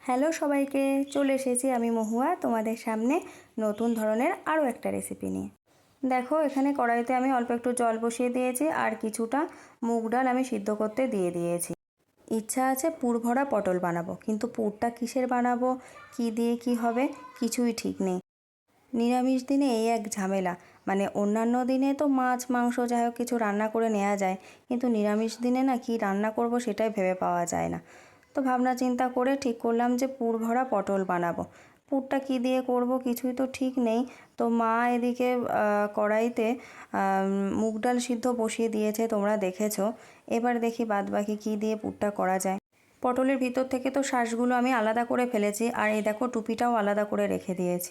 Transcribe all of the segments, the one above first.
Hello সবাইকে, চলে এসেছি আমি মহুয়া তোমাদের সামনে নতুন ধরনের আরও একটা রেসিপি নিয়ে। দেখো এখানে কড়াইতে আমি অল্প একটু জল বসিয়ে দিয়েছি আর কিছুটা মুগ ডাল আমি সিদ্ধ করতে দিয়ে দিয়েছি। ইচ্ছা আছে পুর ভরা পটল বানাবো, কিন্তু পুরটা কিসের বানাবো, কি দিয়ে কি হবে কিছুই ঠিক নেই। নিরামিষ দিনে এই এক ঝামেলা, মানে অন্যান্য দিনে তো মাছ মাংস যাই হোক কিছু রান্না করে নেওয়া যায়, কিন্তু নিরামিষ দিনে না কি রান্না করব সেটাই ভেবে পাওয়া যায় না। তো ভাবনা চিন্তা করে ঠিক করলাম যে পুর ভরা পটল বানাবো। পুরটা কি দিয়ে করব কিছুই তো ঠিক নেই। তো মা এদিকে কড়াইতে মুগ ডাল সিদ্ধ বসিয়ে দিয়েছে, তোমরা দেখেছো। এবার দেখি বাদবাকি কী দিয়ে পুরটা করা যায়। পটলের ভিতর থেকে তো শাঁসগুলো আমি আলাদা করে ফেলেছি, আর এই দেখো টুপিটাও আলাদা করে রেখে দিয়েছি।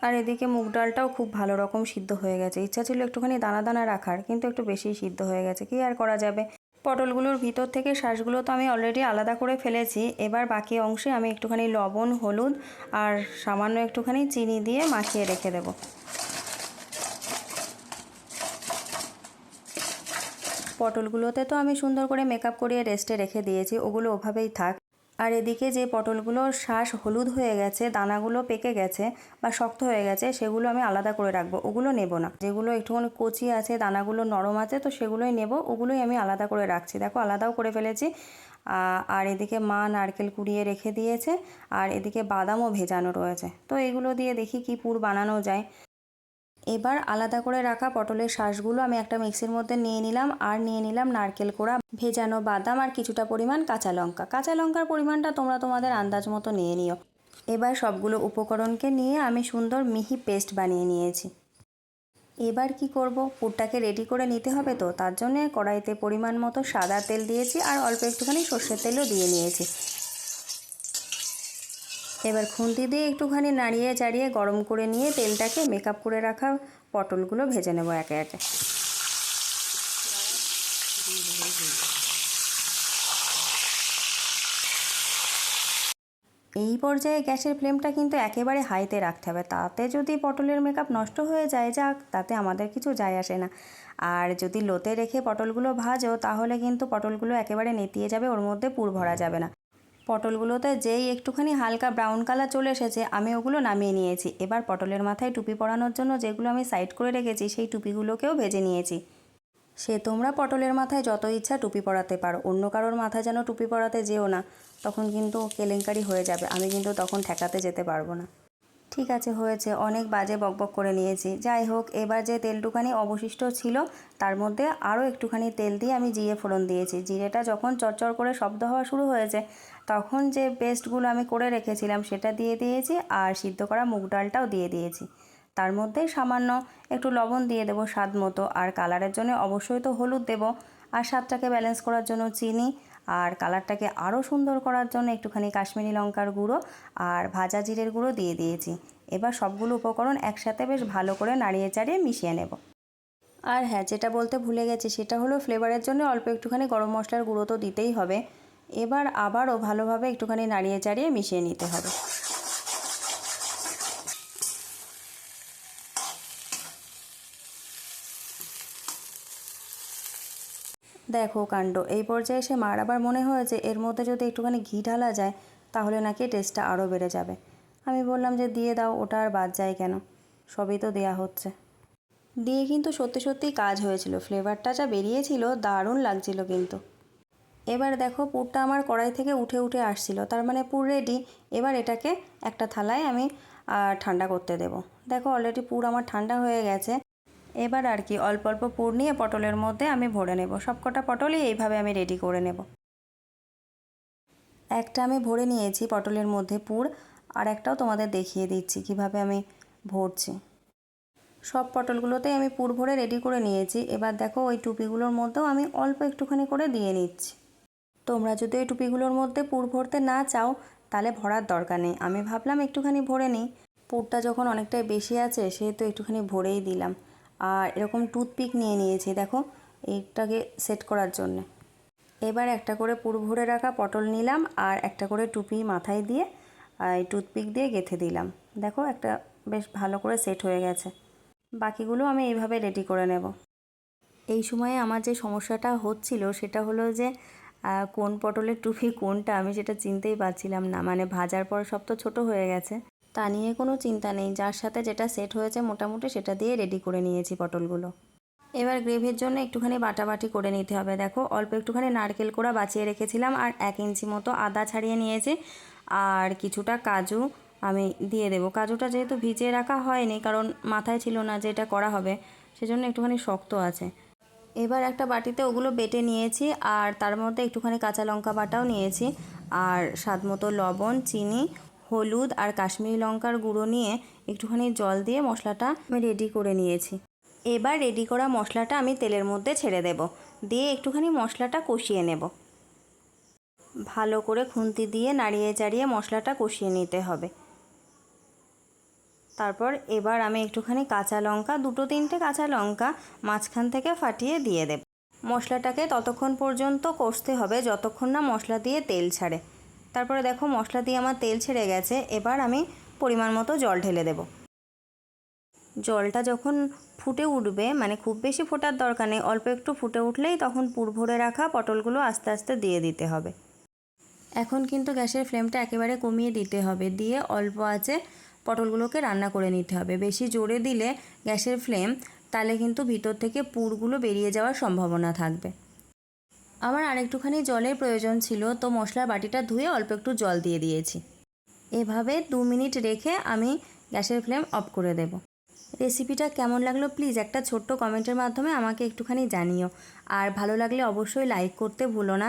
আর এদিকে মুগ ডালটাও খুব ভালো রকম সিদ্ধ হয়ে গেছে। ইচ্ছা ছিল একটুখানি দানা দানা রাখার, কিন্তু একটু বেশিই সিদ্ধ হয়ে গেছে, কি আর করা যাবে। পটলগুলোর ভিতর থেকে শাঁসগুলো তো আমি অলরেডি আলাদা করে ফেলেছি। এবার বাকি অংশে আমি একটুখানি লবণ, হলুদ আর সামান্য একটুখানি চিনি দিয়ে মাখিয়ে রেখে দেব। পটলগুলোতে তো আমি সুন্দর করে মেকআপ করিয়ে রেস্টে রেখে দিয়েছি, ওগুলো ওভাবেই থাক। আর এদিকে যে পটলগুলোর শাঁস হলুদ হয়ে গেছে, দানাগুলো পেকে গেছে বা শক্ত হয়ে গেছে, সেগুলো আমি আলাদা করে রাখবো, ওগুলো নেব না। যেগুলো একটুখানি কচি আছে, দানাগুলো নরম আছে, তো সেগুলোই নেব, ওগুলোই আমি আলাদা করে রাখছি। দেখো আলাদাও করে ফেলেছি। আর এদিকে মা নারকেল কুড়িয়ে রেখে দিয়েছে, আর এদিকে বাদামও ভেজানো রয়েছে। তো এগুলো দিয়ে দেখি কি পুর বানানো যায়। এবার আলাদা করে রাখা পটলের শাঁসগুলো আমি একটা মিক্সির মধ্যে নিয়ে নিলাম, আর নিয়ে নিলাম নারকেল কোড়া, ভেজানো বাদাম আর কিছুটা পরিমাণ কাঁচা লঙ্কা। কাঁচা লঙ্কার পরিমাণটা তোমরা তোমাদের আন্দাজ মতো নিয়ে নিও। এবার সবগুলো উপকরণকে নিয়ে আমি সুন্দর মিহি পেস্ট বানিয়ে নিয়েছি। এবার কি করব, পুরটাকে রেডি করে নিতে হবে, তো তার জন্য কড়াইতে পরিমাণ মতো সাদা তেল দিয়েছি আর অল্প একটুখানি সর্ষের তেলও দিয়ে নিয়েছি। এবার খুন্তি দিয়ে একটুখানি নাড়িয়ে চাড়িয়ে গরম করে নিয়ে তেলটাকে মেকআপ করে রাখা পটলগুলো ভেজে নেব একে একে। এই পর্যায়ে গ্যাসের ফ্লেমটা কিন্তু একেবারে হাইতে রাখতে হবে, তাতে যদি পটলের মেকআপ নষ্ট হয়ে যায় যাক, তাতে আমাদের কিছু যায় আসে না। আর যদি লোতে রেখে পটলগুলো ভাজো, তাহলে কিন্তু পটলগুলো একেবারে নেতিয়ে যাবে, ওর মধ্যে পুর ভরা যাবে না। পটলগুলোতে যেই একটুখানি হালকা ব্রাউন কালার চলে এসেছে, আমি ওগুলো নামিয়ে নিয়েছি। এবার পটলের মাথায় টুপি পরানোর জন্য যেগুলো আমি সাইড করে রেখেছি, সেই টুপিগুলোকেও ভেজে নিয়েছি। সে তোমরা পটলের মাথায় যত ইচ্ছা টুপি পরাতে পারো, অন্য কারোর মাথায় যেন টুপি পরাতে যেও না, তখন কিন্তু কেলেঙ্কারি হয়ে যাবে। আমি কিন্তু তখন ঠেকাতে যেতে পারবো না। ঠিক আছে, হয়েছে, অনেক বাজে বকবক করে নিয়েছি। যাই হোক, এবার যে তেলটুখানি অবশিষ্ট ছিল তার মধ্যে আরও একটুখানি তেল দিয়ে আমি জিরে ফোড়ন দিয়েছি। জিরেটা যখন চড়চড় করে শব্দ হওয়া শুরু হয়েছে, তখন যে পেস্টগুলো আমি করে রেখেছিলাম সেটা দিয়ে দিয়েছি, আর সিদ্ধ করা মুগ ডালটাও দিয়ে দিয়েছি। তার মধ্যে সামান্য একটু লবণ দিয়ে দেবো স্বাদ মতো, আর কালারের জন্য অবশ্যই তো হলুদ দেবো, আর স্বাদটাকে ব্যালেন্স করার জন্য চিনি, আর কালারটাকে আরও সুন্দর করার জন্য একটুখানি কাশ্মীরি লঙ্কার গুঁড়ো আর ভাজা জিরের গুঁড়ো দিয়ে দিয়েছি। এবার সবগুলো উপকরণ একসাথে বেশ ভালো করে নাড়িয়ে চাড়িয়ে মিশিয়ে নেব। আর হ্যাঁ, যেটা বলতে ভুলে গেছি, সেটা হলো ফ্লেভারের জন্য অল্প একটুখানি গরম মশলার গুঁড়ো তো দিতেই হবে। এবার আবারও ভালোভাবে একটুখানি নাড়িয়ে চাড়িয়ে মিশিয়ে নিতে হবে। দেখো কাণ্ড, এই পর্যায়ে এসে মার আবার মনে হয়েছে এর মধ্যে যদি একটুখানি ঘি ঢালা যায়, তাহলে নাকি টেস্টটা আরও বেড়ে যাবে। আমি বললাম যে দিয়ে দাও, ওটা আর বাদ যায় কেন, সবই তো দেয়া হচ্ছে। দিয়ে কিন্তু সত্যি সত্যিই কাজ হয়েছিল, ফ্লেভারটা যা বেরিয়েছিল দারুণ লাগছিল কিন্তু। এবার দেখো পুরটা আমার কড়াই থেকে উঠে উঠে আসছিল, তার মানে পুর রেডি। এবার এটাকে একটা থালায় আমি ঠান্ডা করতে দেব। দেখো অলরেডি পুর আমার ঠান্ডা হয়ে গেছে। এবার আর কি অল্প অল্প পুর নিয়ে পটলের মধ্যে আমি ভরে নেব। সবকটা পটলই এইভাবে আমি রেডি করে নেব। একটা আমি ভরে নিয়েছি পটলের মধ্যে পুর, আর একটাও তোমাদের দেখিয়ে দিচ্ছি কিভাবে আমি ভরছি। সব পটলগুলোতেই আমি পুর ভরে রেডি করে নিয়েছি। এবার দেখো ওই টুপিগুলোর মধ্যেও আমি অল্প একটুখানি করে দিয়ে নিচ্ছি। তোমরা যদি ওই টুপিগুলোর মধ্যে পুর ভরতে না চাও, তাহলে ভরার দরকার নেই। আমি ভাবলাম একটুখানি ভরে নিই, পুরটা যখন অনেকটাই বেশি আছে সেহেতু একটুখানি ভরেই দিলাম। আর এরকম টুথপিক নিয়ে নিয়েছি দেখো, এইটাকে সেট করার জন্যে। এবার একটা করে পুর ভরে রাখা পটল নিলাম, আর একটা করে টুপি মাথায় দিয়ে এই টুথপিক দিয়ে গেঁথে দিলাম। দেখো একটা বেশ ভালো করে সেট হয়ে গেছে। বাকিগুলো আমি এইভাবে রেডি করে নেব। এই সময়ে আমার যে সমস্যাটা হচ্ছিল সেটা হলো যে কোন পটলের টুপি কোনটা আমি সেটা চিনতেই পারছিলাম না, মানে ভাজার পর সব তো ছোটো হয়ে গেছে। তা নিয়ে কোনো চিন্তা নেই, যার সাথে যেটা সেট হয়েছে মোটামুটি সেটা দিয়ে রেডি করে নিয়েছি পটলগুলো। এবার গ্রেভির জন্য একটুখানি বাটাবাটি করে নিতে হবে। দেখো অল্প একটুখানি নারকেল কোড়া বাঁচিয়ে রেখেছিলাম, আর 1 ইঞ্চি মতো আদা ছাড়িয়ে নিয়েছি, আর কিছুটা কাজু আমি দিয়ে দেবো। কাজুটা যেহেতু ভিজিয়ে রাখা হয়নি, কারণ মাথায় ছিল না যে এটা করা হবে, সেজন্য একটুখানি শক্ত আছে। এবার একটা বাটিতে ওগুলো বেটে নিয়েছি, আর তার মধ্যে একটুখানি কাঁচা লঙ্কা বাটাও নিয়েছি, আর স্বাদ মতো লবণ, চিনি, হলুদ আর কাশ্মীরি লঙ্কার গুঁড়ো নিয়ে একটুখানি জল দিয়ে মশলাটা আমি রেডি করে নিয়েছি। এবার রেডি করা মশলাটা আমি তেলের মধ্যে ছেড়ে দেব, দিয়ে একটুখানি মশলাটা কষিয়ে নেব। ভালো করে খুন্তি দিয়ে নাড়িয়ে চাড়িয়ে মশলাটা কষিয়ে নিতে হবে। তারপর এবার আমি একটুখানি কাঁচা লঙ্কা, 2-3টে কাঁচা লঙ্কা মাঝখান থেকে ফাটিয়ে দিয়ে দেব। মশলাটাকে ততক্ষণ পর্যন্ত কষতে হবে যতক্ষণ না মশলা দিয়ে তেল ছাড়ে। তারপরে দেখো মশলা দিয়ে আমার তেল ছেড়ে গেছে, এবার আমি পরিমাণ মতো জল ঢেলে দেব। জলটা যখন ফুটে উঠবে, মানে খুব বেশি ফোটার দরকার নেই, অল্প একটু ফুটে উঠলেই তখন পুর ভরে রাখা পটলগুলো আস্তে আস্তে দিয়ে দিতে হবে। এখন কিন্তু গ্যাসের ফ্লেমটা একেবারে কমিয়ে দিতে হবে, দিয়ে অল্প আঁচে পটলগুলোকে রান্না করে নিতে হবে। বেশি জোরে দিলে গ্যাসের ফ্লেম, তাহলে কিন্তু ভিতর থেকে পুরগুলো বেরিয়ে যাওয়ার সম্ভাবনা থাকবে। আমার আরেকটুখানি জলের প্রয়োজন ছিল, তো মশলার বাটিটা ধুয়ে অল্প একটু জল দিয়ে দিয়েছি। এভাবে 2 মিনিট রেখে আমি গ্যাসের ফ্লেম অফ করে দেব। রেসিপিটা কেমন লাগলো প্লিজ একটা ছোট্ট কমেন্টের মাধ্যমে আমাকে একটুখানি জানিও, আর ভালো লাগলে অবশ্যই লাইক করতে ভুলো না।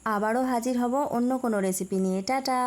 আবারও হাজির হব অন্য কোনো রেসিপি নিয়ে। টাটা।